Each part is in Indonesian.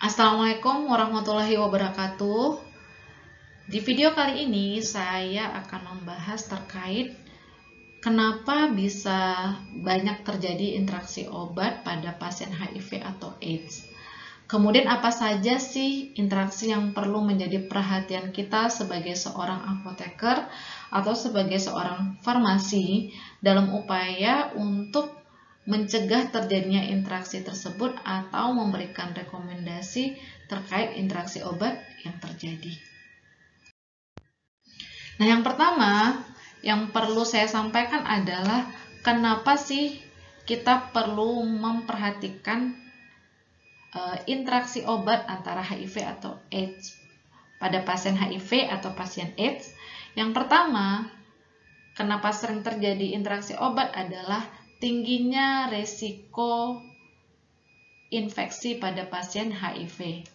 Assalamualaikum warahmatullahi wabarakatuh. Di video kali ini saya akan membahas terkait kenapa bisa banyak terjadi interaksi obat pada pasien HIV atau AIDS. Kemudian apa saja sih interaksi yang perlu menjadi perhatian kita sebagai seorang apoteker atau sebagai seorang farmasi dalam upaya untuk mencegah terjadinya interaksi tersebut atau memberikan rekomendasi terkait interaksi obat yang terjadi. Nah, yang pertama yang perlu saya sampaikan adalah kenapa sih kita perlu memperhatikan interaksi obat antara HIV atau AIDS pada pasien HIV atau pasien AIDS. Yang pertama, kenapa sering terjadi interaksi obat adalah tingginya resiko infeksi pada pasien HIV.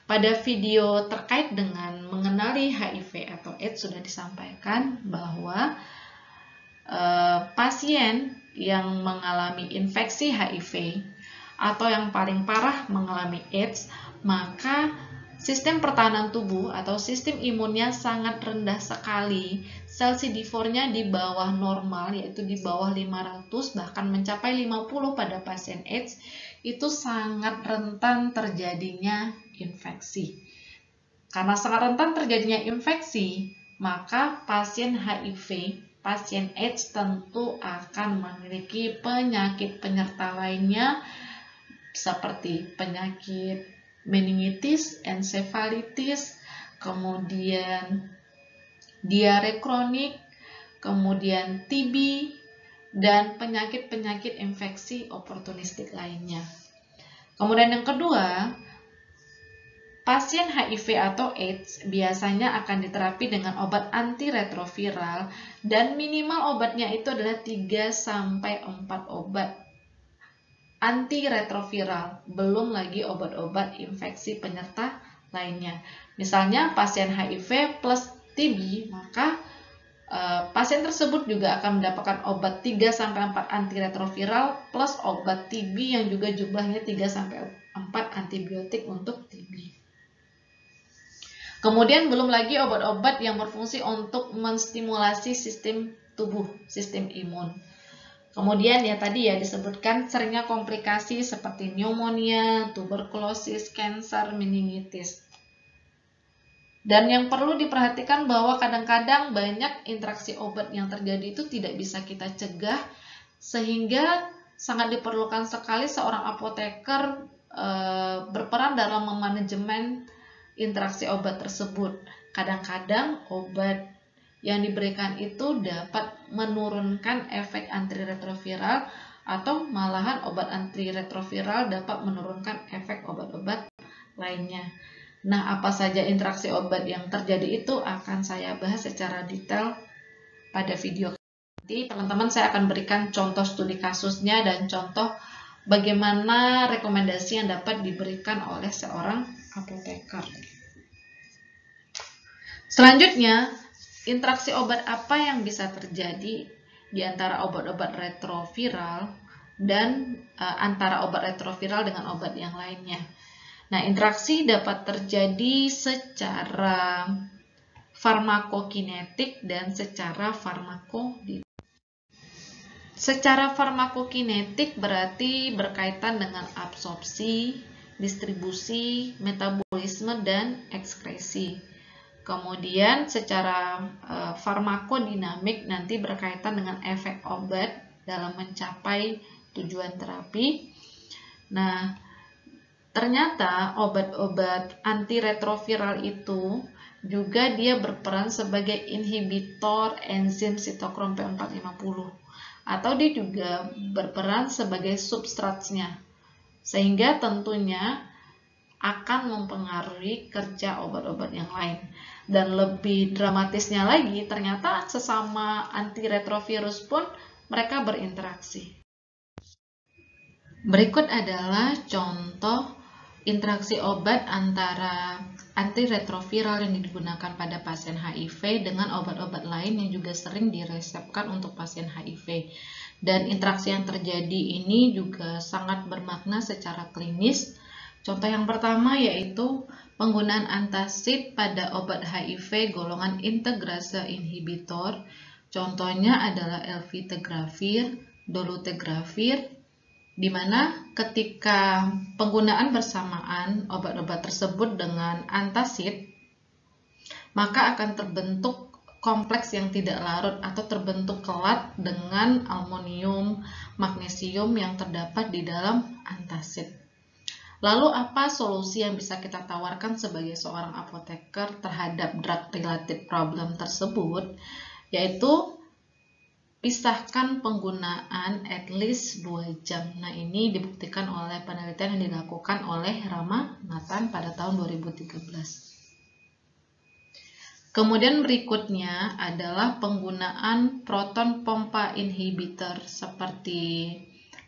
Pada video terkait dengan mengenali HIV atau AIDS sudah disampaikan bahwa pasien yang mengalami infeksi HIV atau yang paling parah mengalami AIDS, maka sistem pertahanan tubuh atau sistem imunnya sangat rendah sekali. Sel CD4-nya di bawah normal, yaitu di bawah 500, bahkan mencapai 50 pada pasien AIDS, itu sangat rentan terjadinya infeksi. Karena sangat rentan terjadinya infeksi, maka pasien HIV, pasien AIDS tentu akan memiliki penyakit penyerta lainnya seperti penyakit meningitis, ensefalitis, kemudian diare kronik, kemudian TB, dan penyakit-penyakit infeksi oportunistik lainnya. Kemudian yang kedua, pasien HIV atau AIDS biasanya akan diterapi dengan obat antiretroviral dan minimal obatnya itu adalah 3-4 obat antiretroviral, belum lagi obat-obat infeksi penyerta lainnya. Misalnya pasien HIV plus TB, maka pasien tersebut juga akan mendapatkan obat 3-4 antiretroviral plus obat TB yang juga jumlahnya 3-4 antibiotik untuk TB. Kemudian belum lagi obat-obat yang berfungsi untuk menstimulasi sistem tubuh, sistem imun. Kemudian ya tadi ya disebutkan seringnya komplikasi seperti pneumonia, tuberkulosis, kanker, meningitis. Dan yang perlu diperhatikan bahwa kadang-kadang banyak interaksi obat yang terjadi itu tidak bisa kita cegah, sehingga sangat diperlukan sekali seorang apoteker berperan dalam memanajemen interaksi obat tersebut. Kadang-kadang obat yang diberikan itu dapat menurunkan efek antiretroviral atau malahan obat antiretroviral dapat menurunkan efek obat-obat lainnya. Nah, apa saja interaksi obat yang terjadi itu akan saya bahas secara detail pada video nanti. Teman-teman, saya akan berikan contoh studi kasusnya dan contoh bagaimana rekomendasi yang dapat diberikan oleh seorang apoteker. Selanjutnya, interaksi obat apa yang bisa terjadi di antara obat-obat retroviral dan antara obat retroviral dengan obat yang lainnya. Nah, interaksi dapat terjadi secara farmakokinetik dan secara farmakodinak. Secara farmakokinetik berarti berkaitan dengan absorpsi, distribusi, metabolisme, dan ekskresi. Kemudian secara farmakodinamik nanti berkaitan dengan efek obat dalam mencapai tujuan terapi. Nah, ternyata obat-obat antiretroviral itu juga dia berperan sebagai inhibitor enzim sitokrom P450 atau dia juga berperan sebagai substratnya, sehingga tentunya akan mempengaruhi kerja obat-obat yang lain. Dan lebih dramatisnya lagi, ternyata sesama antiretrovirus pun mereka berinteraksi. Berikut adalah contoh interaksi obat antara antiretroviral yang digunakan pada pasien HIV dengan obat-obat lain yang juga sering diresepkan untuk pasien HIV. Dan interaksi yang terjadi ini juga sangat bermakna secara klinis Contoh yang pertama yaitu penggunaan antacid pada obat HIV golongan integrase inhibitor. Contohnya adalah elvitegravir, dolutegravir, di mana ketika penggunaan bersamaan obat-obat tersebut dengan antacid, maka akan terbentuk kompleks yang tidak larut atau terbentuk kelat dengan aluminium, magnesium yang terdapat di dalam antacid. Lalu apa solusi yang bisa kita tawarkan sebagai seorang apoteker terhadap drug-related problem tersebut? Yaitu pisahkan penggunaan at least 2 jam. Nah, ini dibuktikan oleh penelitian yang dilakukan oleh Ramanathan pada tahun 2013. Kemudian berikutnya adalah penggunaan proton pompa inhibitor seperti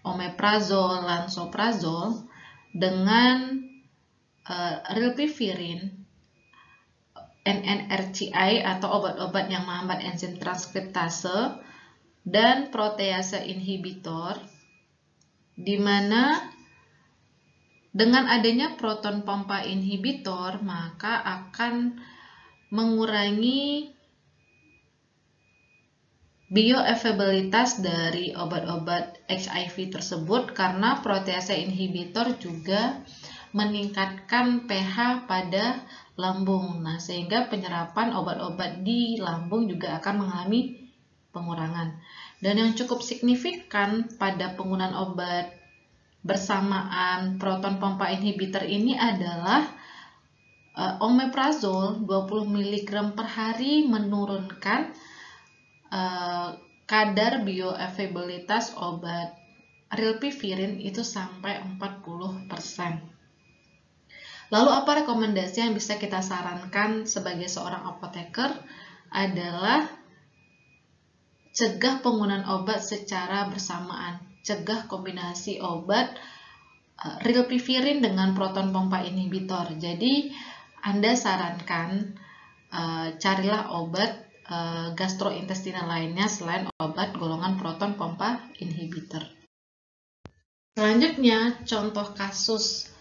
omeprazol, lansoprazol dengan rilpivirine, NNRCI atau obat-obat yang menghambat enzim transkriptase dan protease inhibitor, di mana dengan adanya proton pompa inhibitor maka akan mengurangi bioavailabilitas dari obat-obat HIV tersebut karena protease inhibitor juga meningkatkan pH pada lambung. Nah, sehingga penyerapan obat-obat di lambung juga akan mengalami pengurangan. Dan yang cukup signifikan pada penggunaan obat bersamaan proton pompa inhibitor ini adalah omeprazol 20 mg per hari menurunkan kadar bioavailabilitas obat rilpivirine itu sampai 40%. Lalu apa rekomendasi yang bisa kita sarankan sebagai seorang apoteker adalah cegah penggunaan obat secara bersamaan, cegah kombinasi obat rilpivirine dengan proton pompa inhibitor. Jadi Anda sarankan carilah obat gastrointestinal lainnya selain obat golongan proton pompa inhibitor. Selanjutnya, contoh kasus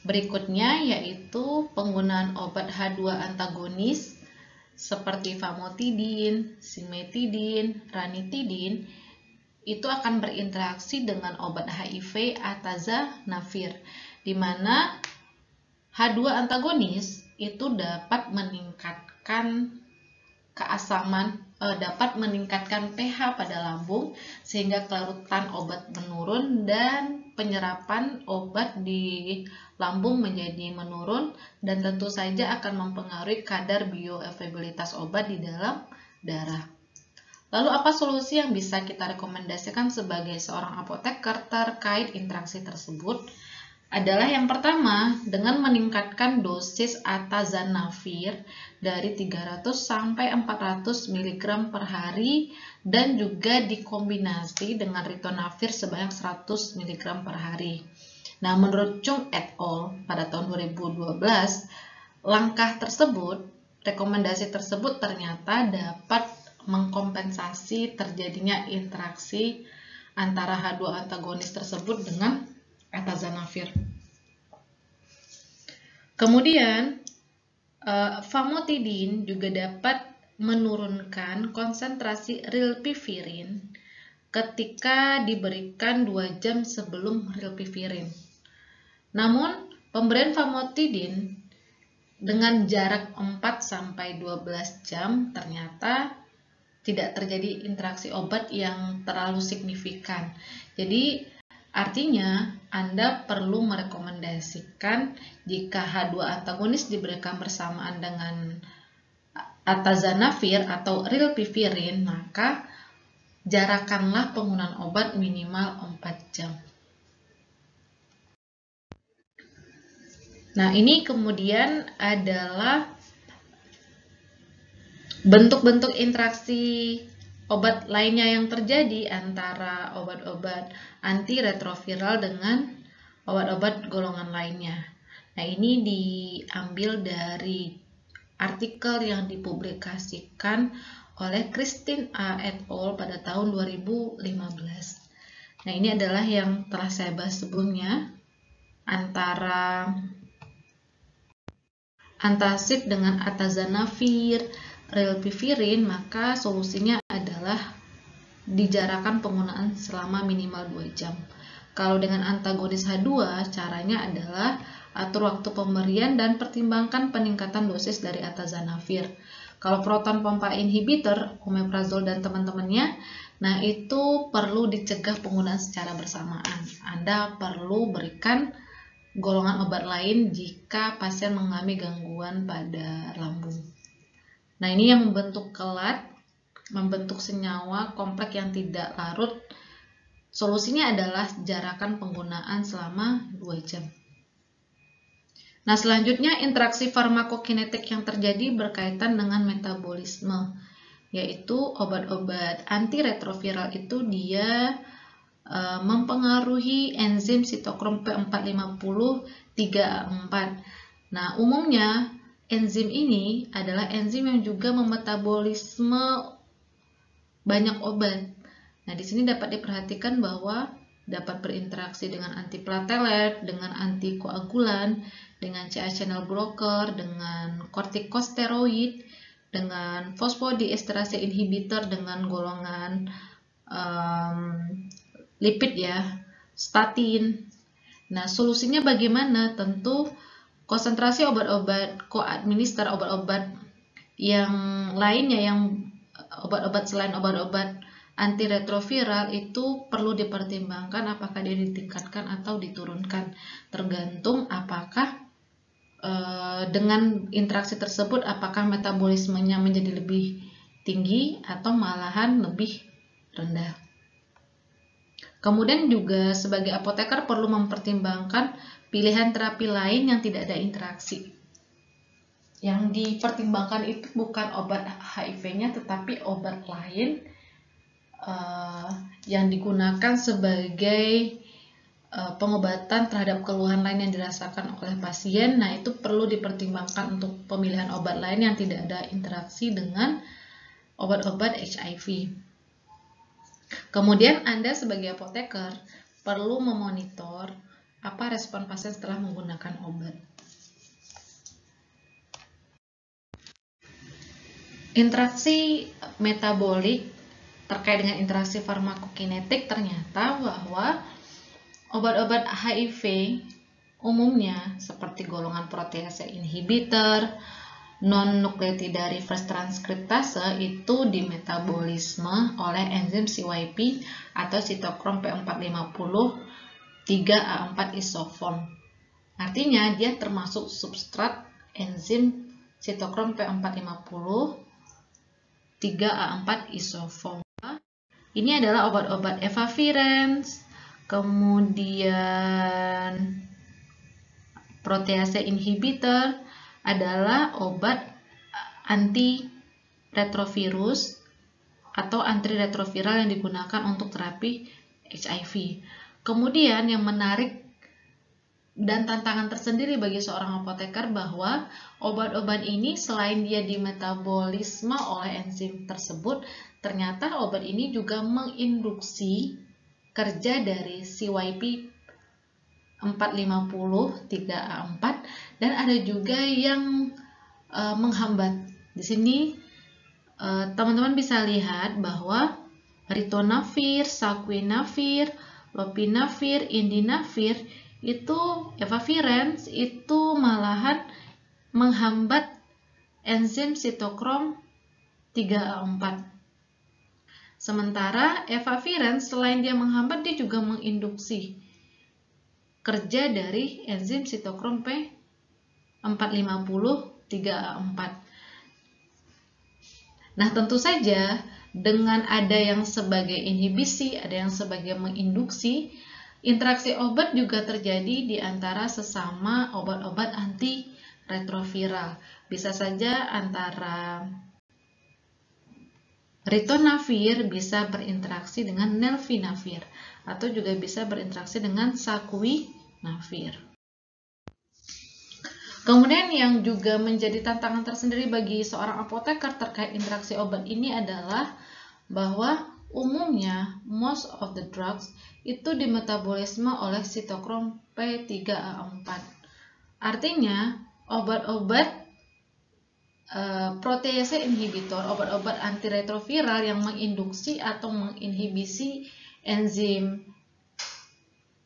berikutnya yaitu penggunaan obat H2 antagonis seperti famotidin, simetidin, ranitidin itu akan berinteraksi dengan obat HIV atazanavir, di mana H2 antagonis itu dapat meningkatkan keasaman, dapat meningkatkan pH pada lambung sehingga kelarutan obat menurun dan penyerapan obat di lambung menjadi menurun, dan tentu saja akan mempengaruhi kadar bioavailabilitas obat di dalam darah. Lalu apa solusi yang bisa kita rekomendasikan sebagai seorang apoteker terkait interaksi tersebut? Adalah yang pertama, dengan meningkatkan dosis atazanavir dari 300 sampai 400 mg per hari dan juga dikombinasi dengan ritonavir sebanyak 100 mg per hari. Nah, menurut Chung et al. Pada tahun 2012, langkah tersebut, rekomendasi tersebut ternyata dapat mengkompensasi terjadinya interaksi antara H2 antagonis tersebut dengan atazanavir. Kemudian famotidin juga dapat menurunkan konsentrasi rilpivirine ketika diberikan 2 jam sebelum rilpivirine. Namun, pemberian famotidin dengan jarak 4-12 jam ternyata tidak terjadi interaksi obat yang terlalu signifikan. Jadi, artinya, Anda perlu merekomendasikan jika H2 antagonis diberikan bersamaan dengan atazanavir atau rilpivirine, maka jarakanlah penggunaan obat minimal 4 jam. Nah, ini kemudian adalah bentuk-bentuk interaksi obat lainnya yang terjadi antara obat-obat antiretroviral dengan obat-obat golongan lainnya. Nah, ini diambil dari artikel yang dipublikasikan oleh Christine A. et al. Pada tahun 2015. Nah, ini adalah yang telah saya bahas sebelumnya. antara antacid dengan atazanavir, rilpivirine, maka solusinya adalah dijarakan penggunaan selama minimal 2 jam. Kalau dengan antagonis H2, caranya adalah atur waktu pemberian dan pertimbangkan peningkatan dosis dari atazanavir. Kalau proton pompa inhibitor, omeprazol dan teman-temannya, nah itu perlu dicegah penggunaan secara bersamaan. Anda perlu berikan golongan obat lain jika pasien mengalami gangguan pada lambung. Nah, ini yang membentuk kelat, membentuk senyawa kompleks yang tidak larut. Solusinya adalah jarakan penggunaan selama 2 jam. Nah, selanjutnya interaksi farmakokinetik yang terjadi berkaitan dengan metabolisme, yaitu obat-obat antiretroviral itu dia mempengaruhi enzim sitokrom P450 3A4. Nah, umumnya enzim ini adalah enzim yang juga memetabolisme banyak obat. Nah, di sini dapat diperhatikan bahwa dapat berinteraksi dengan antiplatelet, dengan antikoagulan, dengan CA channel blocker, dengan kortikosteroid, dengan fosfodiesterase inhibitor, dengan golongan lipid ya, statin. Nah, solusinya bagaimana? Tentu konsentrasi obat-obat koadminister, obat-obat yang lainnya, yang obat-obat selain obat-obat antiretroviral itu perlu dipertimbangkan apakah dia ditingkatkan atau diturunkan, tergantung apakah dengan interaksi tersebut apakah metabolismenya menjadi lebih tinggi atau malahan lebih rendah. Kemudian juga sebagai apoteker perlu mempertimbangkan pilihan terapi lain yang tidak ada interaksi. Yang dipertimbangkan itu bukan obat HIV-nya tetapi obat lain yang digunakan sebagai pengobatan terhadap keluhan lain yang dirasakan oleh pasien. Nah, itu perlu dipertimbangkan untuk pemilihan obat lain yang tidak ada interaksi dengan obat-obat HIV. Kemudian Anda sebagai apoteker perlu memonitor apa respon pasien setelah menggunakan obat. Interaksi metabolik terkait dengan interaksi farmakokinetik, ternyata bahwa obat-obat HIV umumnya seperti golongan protease inhibitor, non-nucleotide reverse transkriptase itu dimetabolisme oleh enzim CYP atau sitokrom P450 3A4 isoform. Artinya dia termasuk substrat enzim sitokrom P450 3A4 isoform. Ini adalah obat-obat efavirenz, kemudian protease inhibitor adalah obat antiretrovirus atau antiretroviral yang digunakan untuk terapi HIV. Kemudian yang menarik dan tantangan tersendiri bagi seorang apoteker bahwa obat-obat ini selain dia dimetabolisme oleh enzim tersebut, ternyata obat ini juga menginduksi kerja dari CYP 450 3A4 dan ada juga yang menghambat. Di sini teman-teman bisa lihat bahwa ritonavir, saquinavir, lopinavir, indinavir itu efavirenz itu malahan menghambat enzim sitokrom 3A4. Sementara efavirenz selain dia menghambat, dia juga menginduksi kerja dari enzim sitokrom P450 3A4. Nah, tentu saja dengan ada yang sebagai inhibisi, ada yang sebagai menginduksi, interaksi obat juga terjadi di antara sesama obat-obat antiretroviral. Bisa saja antara ritonavir bisa berinteraksi dengan nelfinavir atau juga bisa berinteraksi dengan saquinavir. Kemudian yang juga menjadi tantangan tersendiri bagi seorang apoteker terkait interaksi obat ini adalah bahwa umumnya most of the drugs itu dimetabolisme oleh sitokrom P3A4. Artinya, obat-obat protease inhibitor, obat-obat antiretroviral yang menginduksi atau menginhibisi enzim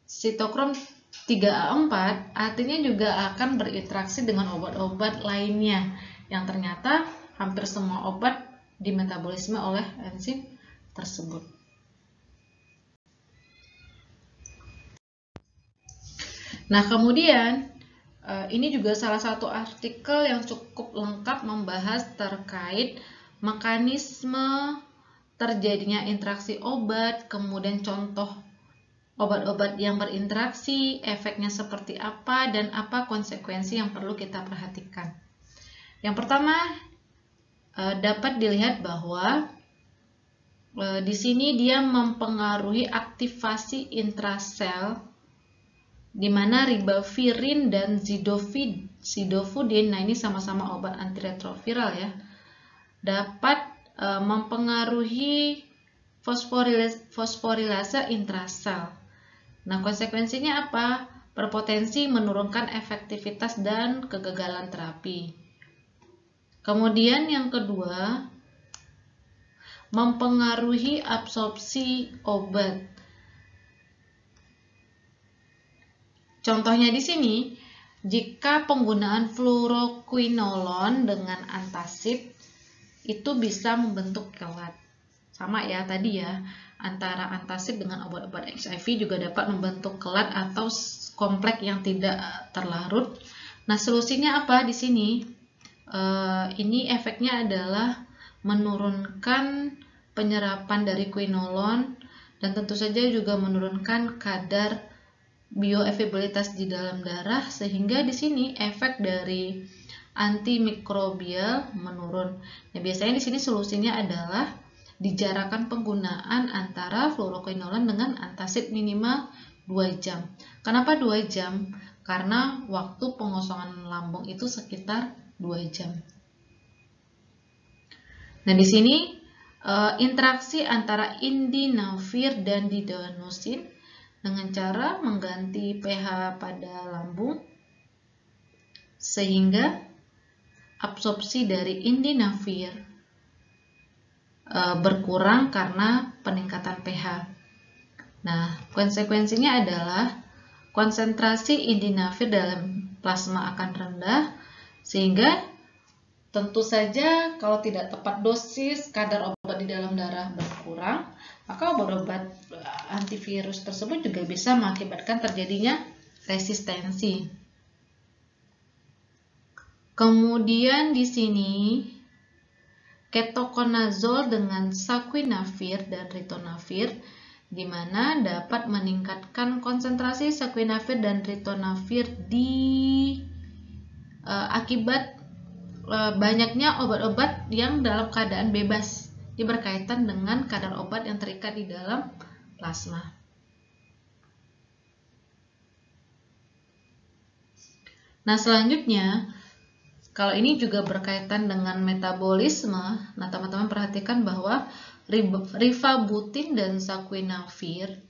sitokrom 3A4 artinya juga akan berinteraksi dengan obat-obat lainnya yang ternyata hampir semua obat dimetabolisme oleh enzim tersebut. Nah, kemudian ini juga salah satu artikel yang cukup lengkap membahas terkait mekanisme terjadinya interaksi obat, kemudian contoh obat-obat yang berinteraksi, efeknya seperti apa, dan apa konsekuensi yang perlu kita perhatikan. Yang pertama, dapat dilihat bahwa di sini dia mempengaruhi aktivasi intrasel, di mana ribavirin dan zidofudin, nah ini sama-sama obat antiretroviral ya, dapat mempengaruhi fosforilase intrasel. Nah, konsekuensinya apa? Berpotensi menurunkan efektivitas dan kegagalan terapi. Kemudian yang kedua, mempengaruhi absorpsi obat. Contohnya di sini, jika penggunaan fluoroquinolone dengan antacid itu bisa membentuk kelat. Sama ya tadi ya, antara antacid dengan obat-obat HIV juga dapat membentuk kelat atau kompleks yang tidak terlarut. Nah, solusinya apa di sini? Ini efeknya adalah menurunkan penyerapan dari quinolone dan tentu saja juga menurunkan kadar bioavailabilitas di dalam darah, sehingga di sini efek dari antimikrobial menurun. Nah, biasanya di sini solusinya adalah dijarakkan penggunaan antara fluoroquinolone dengan antacid minimal 2 jam. Kenapa 2 jam? Karena waktu pengosongan lambung itu sekitar 2 jam. Nah, di sini interaksi antara indinavir dan didanusin dengan cara mengganti pH pada lambung sehingga absorpsi dari indinavir berkurang karena peningkatan pH. Nah, konsekuensinya adalah konsentrasi indinavir dalam plasma akan rendah sehingga tentu saja kalau tidak tepat dosis, kadar obat di dalam darah berkurang, maka obat-obat antivirus tersebut juga bisa mengakibatkan terjadinya resistensi. Kemudian di sini ketoconazole dengan saquinavir dan ritonavir, di mana dapat meningkatkan konsentrasi saquinavir dan ritonavir akibat banyaknya obat-obat yang dalam keadaan bebas. Ini berkaitan dengan kadar obat yang terikat di dalam plasma. Nah, selanjutnya, kalau ini juga berkaitan dengan metabolisme, nah teman-teman perhatikan bahwa rifabutin dan saquinavir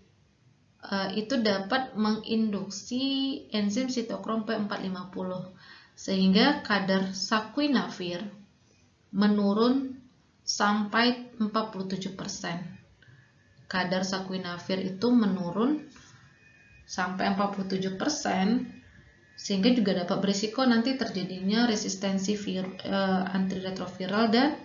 itu dapat menginduksi enzim sitokrom P450, sehingga kadar saquinavir menurun sampai 47%. Kadar saquinavir itu menurun sampai 47%, sehingga juga dapat berisiko nanti terjadinya resistensi antiretroviral dan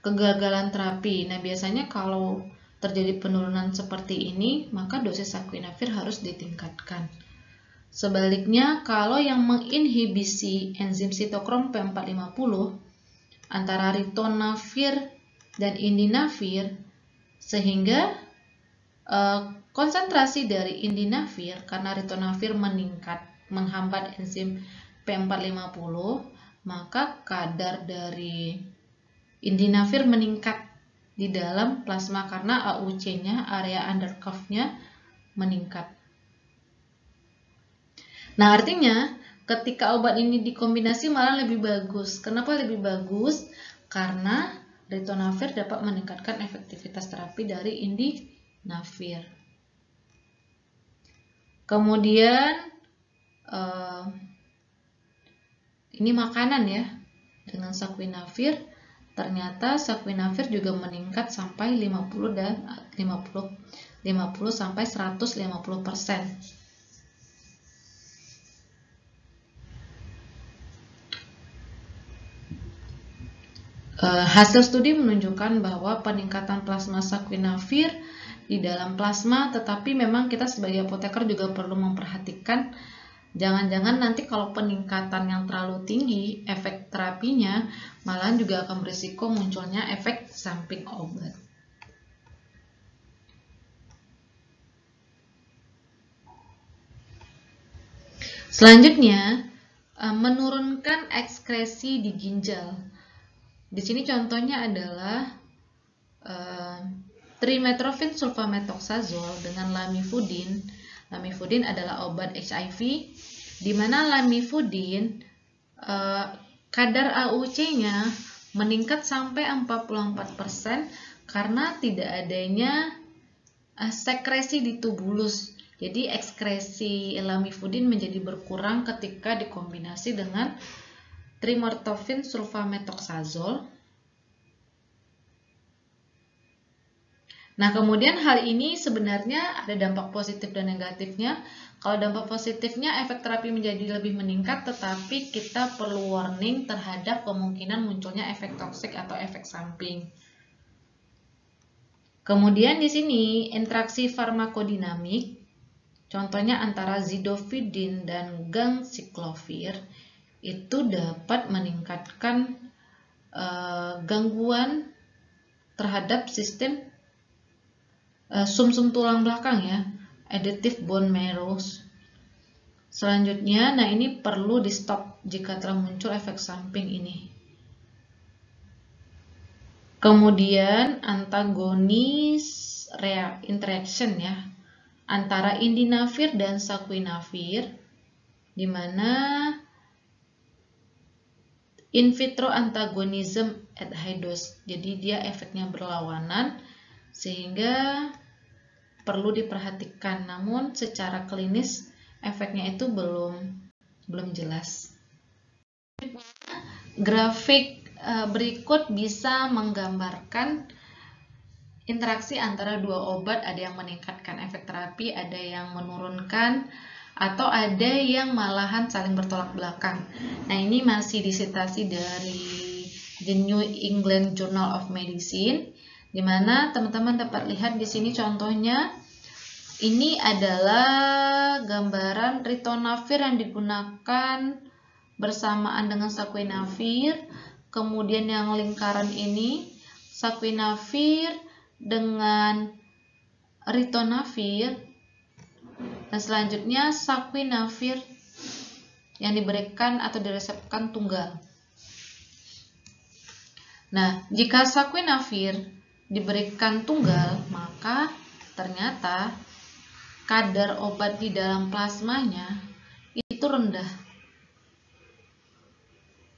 kegagalan terapi. Nah, biasanya kalau terjadi penurunan seperti ini, maka dosis saquinavir harus ditingkatkan. Sebaliknya, kalau yang menginhibisi enzim sitokrom P450 antara ritonavir dan indinavir, sehingga konsentrasi dari indinavir karena ritonavir meningkat menghambat enzim P450, maka kadar dari indinavir meningkat di dalam plasma karena AUC-nya, area under curve-nya meningkat. Nah, artinya ketika obat ini dikombinasi malah lebih bagus. Kenapa lebih bagus? Karena ritonavir dapat meningkatkan efektivitas terapi dari indinavir. Kemudian ini makanan ya, dengan saquinavir. Ternyata saquinavir juga meningkat sampai 50 sampai 150%. Hasil studi menunjukkan bahwa peningkatan plasma saquinavir di dalam plasma, tetapi memang kita sebagai apoteker juga perlu memperhatikan jangan-jangan nanti kalau peningkatan yang terlalu tinggi, efek terapinya malahan juga akan berisiko munculnya efek samping obat. Selanjutnya, menurunkan ekskresi di ginjal. Di sini contohnya adalah trimetropin sulfamethoxazole dengan lamivudin. Lamivudin adalah obat HIV, di mana lamivudin kadar AUC-nya meningkat sampai 44% karena tidak adanya sekresi di tubulus. Jadi ekskresi lamivudin menjadi berkurang ketika dikombinasi dengan trimetropin sulfamethoxazole. Nah, kemudian hal ini sebenarnya ada dampak positif dan negatifnya. Kalau dampak positifnya, efek terapi menjadi lebih meningkat, tetapi kita perlu warning terhadap kemungkinan munculnya efek toksik atau efek samping. Kemudian di sini interaksi farmakodinamik, contohnya antara zidovudin dan ganciclovir, itu dapat meningkatkan gangguan terhadap sistem sumsum tulang belakang ya, adaptive bone marrow. Selanjutnya, nah ini perlu di stop jika telah muncul efek samping ini. Kemudian antagonis interaction ya antara indinavir dan saquinavir, di mana in vitro antagonism at high dose. Jadi dia efeknya berlawanan sehingga perlu diperhatikan. Namun secara klinis efeknya itu belum jelas. Grafik berikut bisa menggambarkan interaksi antara dua obat, ada yang meningkatkan efek terapi, ada yang menurunkan, atau ada yang malahan saling bertolak belakang. Nah, ini masih disitasi dari The New England Journal of Medicine, di mana teman-teman dapat lihat di sini contohnya. Ini adalah gambaran ritonavir yang digunakan bersamaan dengan saquinavir. Kemudian yang lingkaran ini saquinavir dengan ritonavir. Dan selanjutnya saquinavir yang diberikan atau diresepkan tunggal. Nah, jika saquinavir diberikan tunggal, maka ternyata kadar obat di dalam plasmanya itu rendah.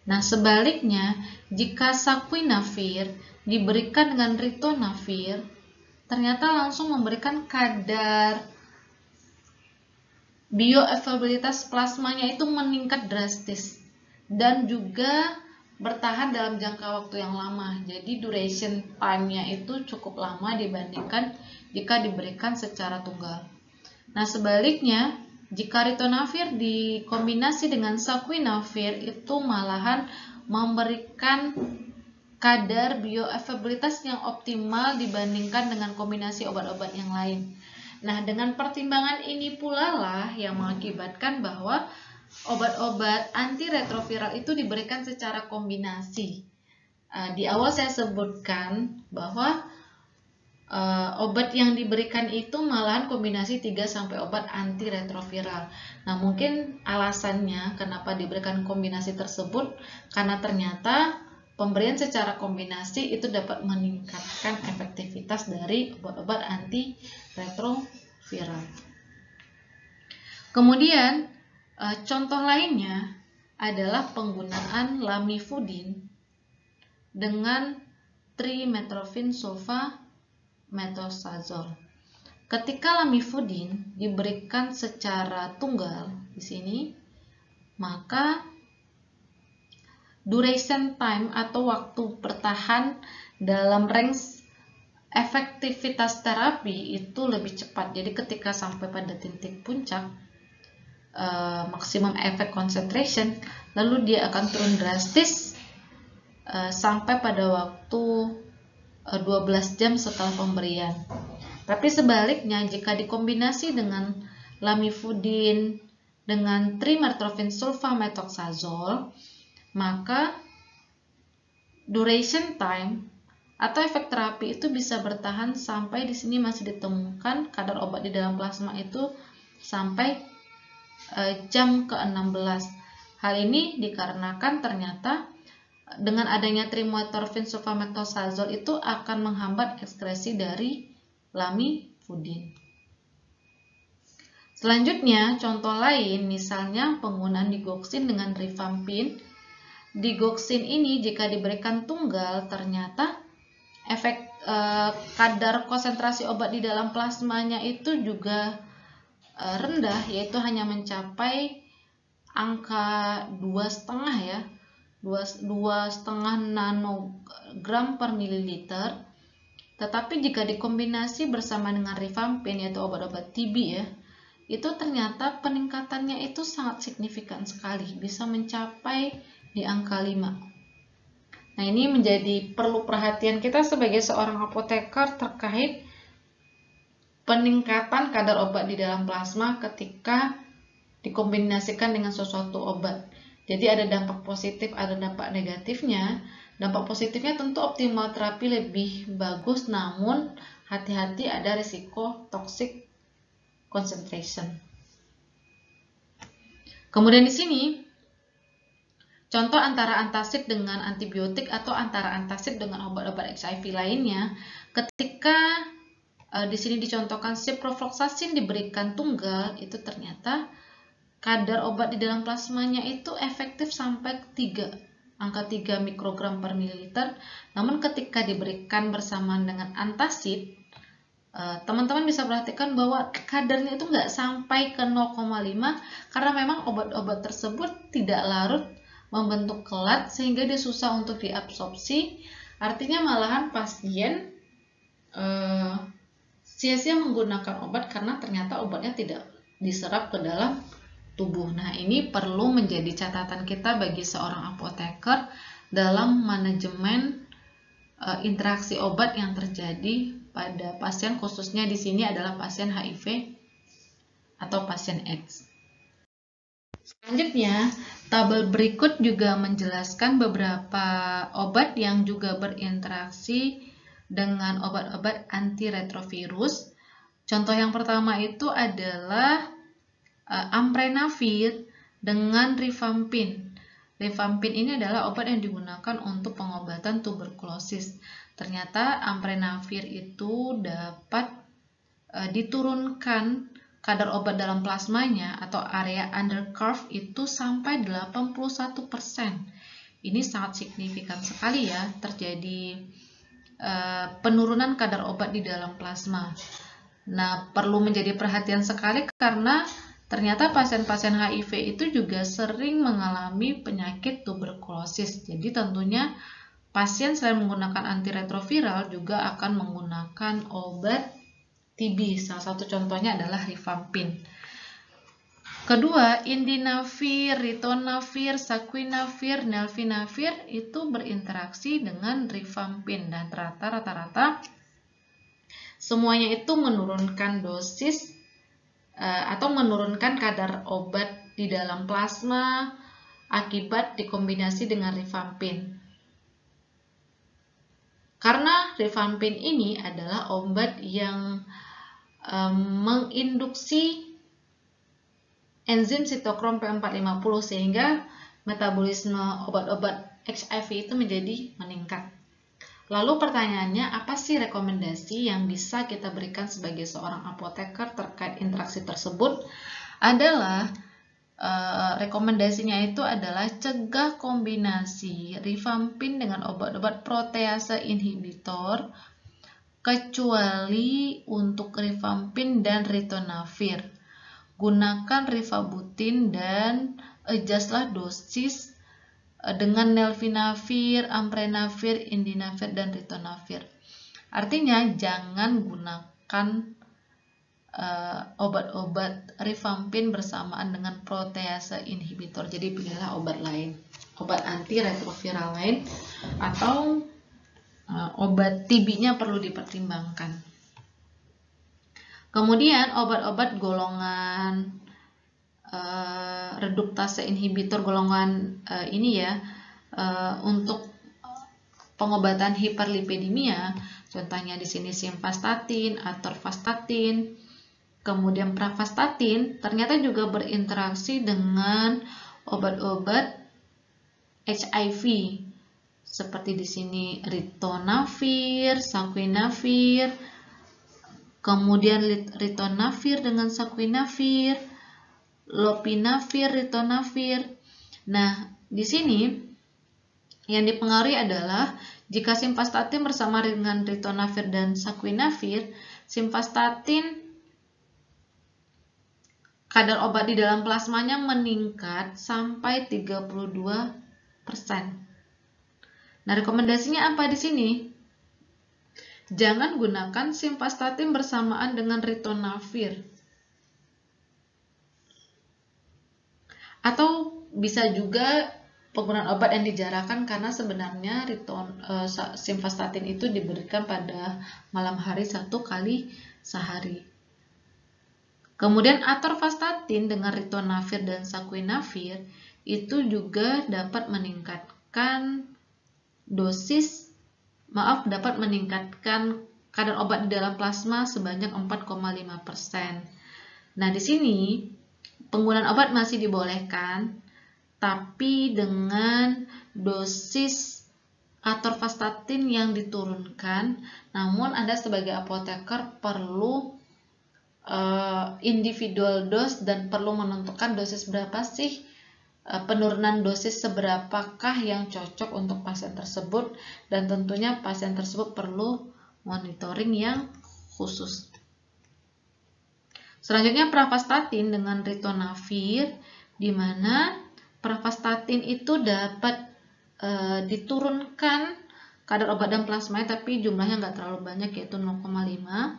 Nah, sebaliknya, jika saquinavir diberikan dengan ritonavir, ternyata langsung memberikan kadar bioavailabilitas plasmanya itu meningkat drastis dan juga bertahan dalam jangka waktu yang lama. Jadi duration time-nya itu cukup lama dibandingkan jika diberikan secara tunggal. Nah, sebaliknya, jika ritonavir dikombinasi dengan saquinavir itu malahan memberikan kadar bioavailabilitas yang optimal dibandingkan dengan kombinasi obat-obat yang lain. Nah, dengan pertimbangan ini pula lah yang mengakibatkan bahwa obat-obat antiretroviral itu diberikan secara kombinasi. Di awal saya sebutkan bahwa obat yang diberikan itu malahan kombinasi 3-4 obat antiretroviral. Nah, mungkin alasannya kenapa diberikan kombinasi tersebut karena ternyata pemberian secara kombinasi itu dapat meningkatkan efektivitas dari obat-obat antiretroviral. Kemudian, contoh lainnya adalah penggunaan lamivudin dengan trimetropin sulfamethoxazole. ketika lamivudin diberikan secara tunggal di sini, maka duration time atau waktu bertahan dalam range efektivitas terapi itu lebih cepat. Jadi ketika sampai pada titik puncak maksimum effect concentration, lalu dia akan turun drastis sampai pada waktu 12 jam setelah pemberian. Tapi sebaliknya, jika dikombinasi dengan lamivudin dengan trimetropin sulfamethoxazole, maka duration time atau efek terapi itu bisa bertahan sampai di sini masih ditemukan kadar obat di dalam plasma itu sampai jam ke-16. Hal ini dikarenakan ternyata dengan adanya trimetropin sulfamethoxazole itu akan menghambat ekskresi dari lamivudin. Selanjutnya, contoh lain misalnya penggunaan digoxin dengan rifampin. Digoxin ini jika diberikan tunggal ternyata efek kadar konsentrasi obat di dalam plasmanya itu juga rendah, yaitu hanya mencapai angka 2,5 ya, 2,5 nanogram per mililiter. Tetapi jika dikombinasi bersama dengan rifampin, yaitu obat-obat TB ya, itu ternyata peningkatannya itu sangat signifikan sekali, bisa mencapai di angka 5. Nah, ini menjadi perlu perhatian kita sebagai seorang apoteker terkait peningkatan kadar obat di dalam plasma ketika dikombinasikan dengan sesuatu obat. Jadi ada dampak positif, ada dampak negatifnya. Dampak positifnya tentu optimal terapi lebih bagus, namun hati-hati ada risiko toxic concentration. Kemudian di sini contoh antara antasid dengan antibiotik atau antara antasid dengan obat-obat HIV lainnya, ketika di sini dicontohkan ciprofloxacin diberikan tunggal, itu ternyata kadar obat di dalam plasmanya itu efektif sampai angka 3 mikrogram per mililiter. Namun ketika diberikan bersamaan dengan antasid, teman-teman bisa perhatikan bahwa kadarnya itu nggak sampai ke 0,5 karena memang obat-obat tersebut tidak larut membentuk kelat sehingga dia susah untuk diabsorpsi. Artinya malahan pasien sia-sia menggunakan obat karena ternyata obatnya tidak diserap ke dalam tubuh. Nah, ini perlu menjadi catatan kita bagi seorang apoteker dalam manajemen interaksi obat yang terjadi pada pasien, khususnya di sini adalah pasien HIV atau pasien AIDS. Selanjutnya, tabel berikut juga menjelaskan beberapa obat yang juga berinteraksi dengan obat-obat antiretrovirus. Contoh yang pertama itu adalah amprenovir dengan rifampin. Rifampin ini adalah obat yang digunakan untuk pengobatan tuberkulosis. Ternyata amprenovir itu dapat diturunkan kadar obat dalam plasmanya atau area under curve itu sampai 81%. Ini sangat signifikan sekali ya, terjadi penurunan kadar obat di dalam plasma. Nah, perlu menjadi perhatian sekali karena ternyata pasien-pasien HIV itu juga sering mengalami penyakit tuberkulosis. Jadi tentunya pasien selain menggunakan antiretroviral juga akan menggunakan obat TB. Salah satu contohnya adalah rifampin. Kedua, indinavir, ritonavir, saquinavir, nelfinavir itu berinteraksi dengan rifampin dan rata-rata semuanya itu menurunkan dosis atau menurunkan kadar obat di dalam plasma akibat dikombinasi dengan rifampin. Karena rifampin ini adalah obat yang menginduksi enzim sitokrom P450 sehingga metabolisme obat-obat HIV itu menjadi meningkat. Lalu pertanyaannya, apa sih rekomendasi yang bisa kita berikan sebagai seorang apoteker terkait interaksi tersebut? Adalah rekomendasinya itu adalah cegah kombinasi rifampin dengan obat-obat protease inhibitor kecuali untuk rifampin dan ritonavir. Gunakan rifabutin dan adjustlah dosis dengan nelfinavir, amprenavir, indinavir, dan ritonavir. Artinya jangan gunakan obat-obat rifampin bersamaan dengan protease inhibitor. Jadi pilihlah obat lain, obat antiretroviral lain, atau obat TB-nya perlu dipertimbangkan. Kemudian obat-obat golongan reduktase inhibitor golongan ini ya, untuk pengobatan hiperlipidemia, contohnya di sini simvastatin, atorvastatin, kemudian pravastatin, ternyata juga berinteraksi dengan obat-obat HIV, seperti di sini ritonavir, saquinavir, kemudian ritonavir dengan saquinavir, lopinavir, ritonavir. Nah, di sini yang dipengaruhi adalah jika simvastatin bersama dengan ritonavir dan saquinavir, simvastatin kadar obat di dalam plasmanya meningkat sampai 32%. Nah, rekomendasinya apa di sini? Jangan gunakan simvastatin bersamaan dengan ritonavir. Atau bisa juga penggunaan obat yang dijarakkan karena sebenarnya simvastatin itu diberikan pada malam hari 1 kali sehari. Kemudian atorvastatin dengan ritonavir dan saquinavir itu juga dapat meningkatkan dapat meningkatkan kadar obat di dalam plasma sebanyak 4,5%. Nah, di sini penggunaan obat masih dibolehkan, tapi dengan dosis atorvastatin yang diturunkan. Namun Anda sebagai apoteker perlu individual dose dan perlu menentukan dosis berapa sih, penurunan dosis seberapakah yang cocok untuk pasien tersebut, dan tentunya pasien tersebut perlu monitoring yang khusus. Selanjutnya pravastatin dengan ritonavir, di mana pravastatin itu dapat diturunkan kadar obat dan plasmanya, tapi jumlahnya nggak terlalu banyak, yaitu 0,5.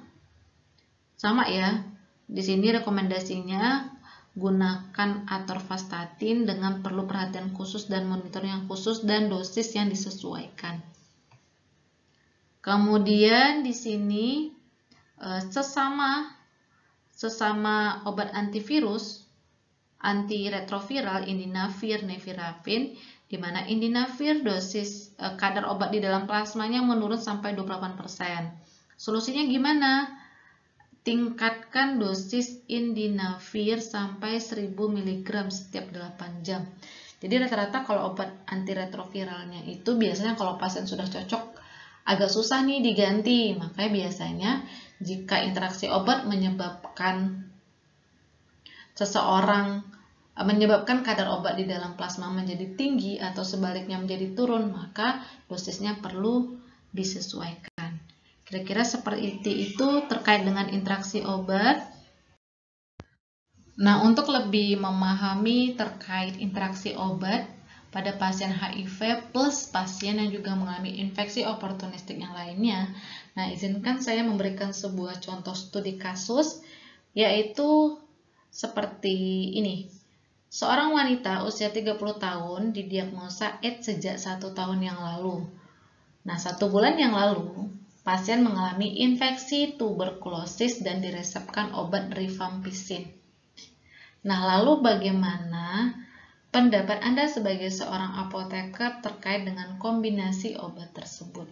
Sama ya, di sini rekomendasinya gunakan atorvastatin dengan perlu perhatian khusus dan monitor yang khusus dan dosis yang disesuaikan. Kemudian di sini sesama obat antivirus, antiretroviral, indinavir, nevirapin, di mana indinavir dosis kadar obat di dalam plasmanya menurun sampai 28%. Solusinya gimana? Tingkatkan dosis indinavir sampai 1000 mg setiap 8 jam. Jadi rata-rata kalau obat antiretroviralnya itu biasanya kalau pasien sudah cocok agak susah nih diganti. Makanya biasanya jika interaksi obat menyebabkan kadar obat di dalam plasma menjadi tinggi atau sebaliknya menjadi turun, maka dosisnya perlu disesuaikan. Kira-kira seperti itu terkait dengan interaksi obat. Nah, untuk lebih memahami terkait interaksi obat pada pasien HIV plus pasien yang juga mengalami infeksi oportunistik yang lainnya, nah izinkan saya memberikan sebuah contoh studi kasus, yaitu seperti ini. Seorang wanita usia 30 tahun didiagnosa AIDS sejak 1 tahun yang lalu. Nah, 1 bulan yang lalu, pasien mengalami infeksi tuberkulosis dan diresepkan obat rifampicin. Nah, lalu bagaimana pendapat Anda sebagai seorang apoteker terkait dengan kombinasi obat tersebut?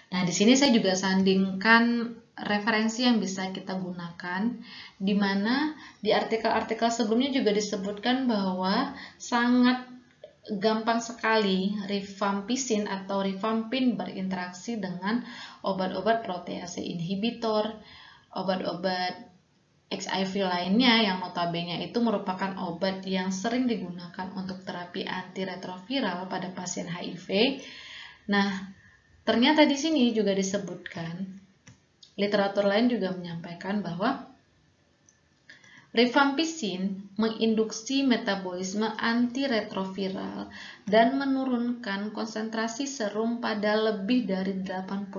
Nah, di sini saya juga sandingkan referensi yang bisa kita gunakan, di mana di artikel-artikel sebelumnya juga disebutkan bahwa sangat gampang sekali rifampicin atau rifampin berinteraksi dengan obat-obat protease inhibitor, obat-obat HIV lainnya yang notabene itu merupakan obat yang sering digunakan untuk terapi antiretroviral pada pasien HIV. Nah, ternyata di sini juga disebutkan Literatur lain juga menyampaikan bahwa rifampicin menginduksi metabolisme antiretroviral dan menurunkan konsentrasi serum pada lebih dari 80%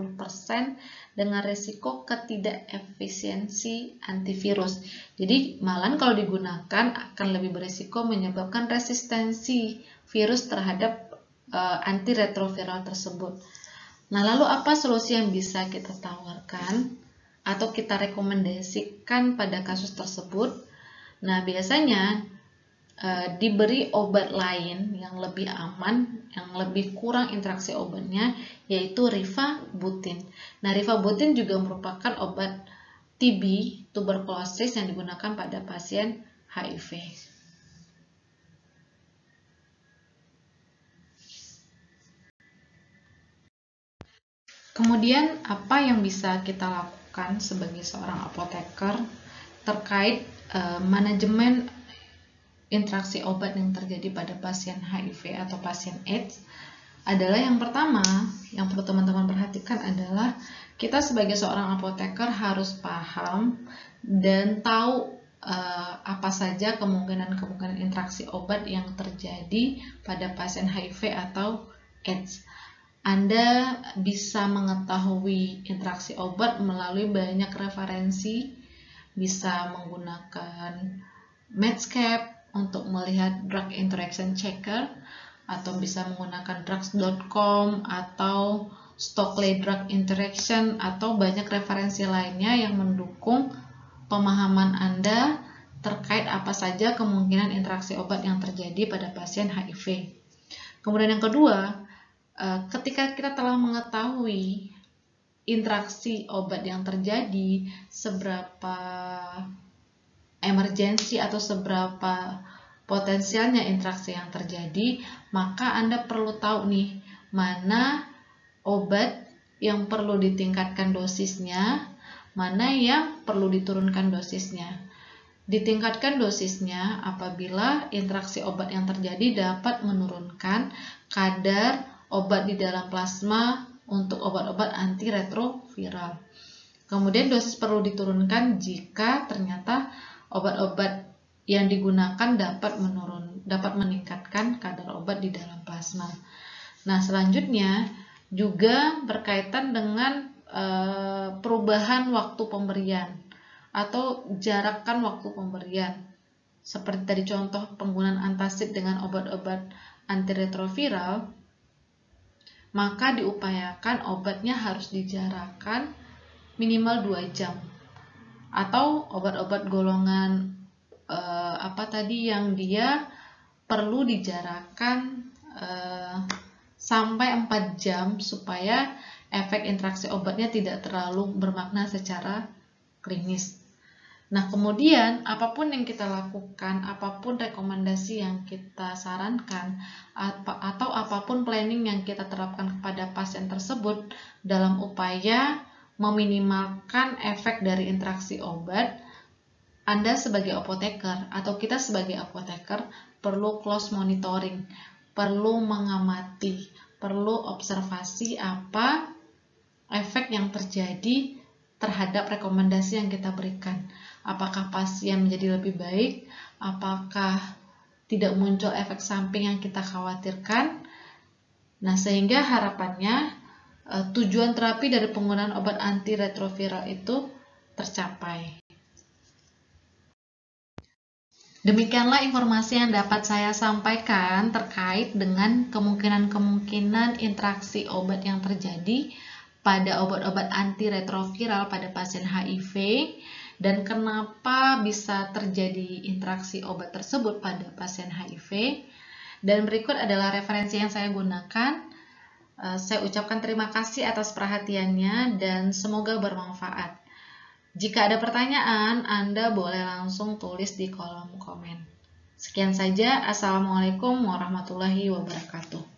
dengan resiko ketidakefisiensi antivirus. Jadi malahan kalau digunakan akan lebih berisiko menyebabkan resistensi virus terhadap antiretroviral tersebut. Nah, lalu apa solusi yang bisa kita tawarkan atau kita rekomendasikan pada kasus tersebut? Nah, biasanya diberi obat lain yang lebih aman, yang lebih kurang interaksi obatnya, yaitu rifabutin. Nah, rifabutin juga merupakan obat TB, tuberkulosis, yang digunakan pada pasien HIV. Kemudian, apa yang bisa kita lakukan sebagai seorang apoteker terkait manajemen interaksi obat yang terjadi pada pasien HIV atau pasien AIDS? Adalah yang pertama, yang perlu teman-teman perhatikan adalah kita sebagai seorang apoteker harus paham dan tahu apa saja kemungkinan-kemungkinan interaksi obat yang terjadi pada pasien HIV atau AIDS. Anda bisa mengetahui interaksi obat melalui banyak referensi, bisa menggunakan Medscape untuk melihat drug interaction checker, atau bisa menggunakan drugs.com atau Stokely Drug Interaction, atau banyak referensi lainnya yang mendukung pemahaman Anda terkait apa saja kemungkinan interaksi obat yang terjadi pada pasien HIV. Kemudian yang kedua, ketika kita telah mengetahui interaksi obat yang terjadi, seberapa emergensi atau seberapa potensialnya interaksi yang terjadi, maka Anda perlu tahu nih, mana obat yang perlu ditingkatkan dosisnya, mana yang perlu diturunkan dosisnya. Ditingkatkan dosisnya apabila interaksi obat yang terjadi dapat menurunkan kadar obat di dalam plasma untuk obat-obat antiretroviral. Kemudian dosis perlu diturunkan jika ternyata obat-obat yang digunakan dapat meningkatkan kadar obat di dalam plasma. Nah, selanjutnya juga berkaitan dengan perubahan waktu pemberian atau jarakan waktu pemberian. Seperti tadi contoh penggunaan antacid dengan obat-obat antiretroviral, maka diupayakan obatnya harus dijarakkan minimal 2 jam. Atau obat-obat golongan yang dia perlu dijarakkan sampai 4 jam supaya efek interaksi obatnya tidak terlalu bermakna secara klinis. Nah, kemudian apapun yang kita lakukan, apapun rekomendasi yang kita sarankan, atau apapun planning yang kita terapkan kepada pasien tersebut dalam upaya meminimalkan efek dari interaksi obat, Anda sebagai apoteker atau kita sebagai apoteker perlu close monitoring, perlu mengamati, perlu observasi apa efek yang terjadi terhadap rekomendasi yang kita berikan. Apakah pasien menjadi lebih baik? Apakah tidak muncul efek samping yang kita khawatirkan? Nah, sehingga harapannya tujuan terapi dari penggunaan obat antiretroviral itu tercapai. Demikianlah informasi yang dapat saya sampaikan terkait dengan kemungkinan-kemungkinan interaksi obat yang terjadi pada obat-obat antiretroviral pada pasien HIV dan kenapa bisa terjadi interaksi obat tersebut pada pasien HIV. Dan berikut adalah referensi yang saya gunakan. Saya ucapkan terima kasih atas perhatiannya dan semoga bermanfaat. Jika ada pertanyaan, Anda boleh langsung tulis di kolom komen. Sekian saja. Assalamualaikum warahmatullahi wabarakatuh.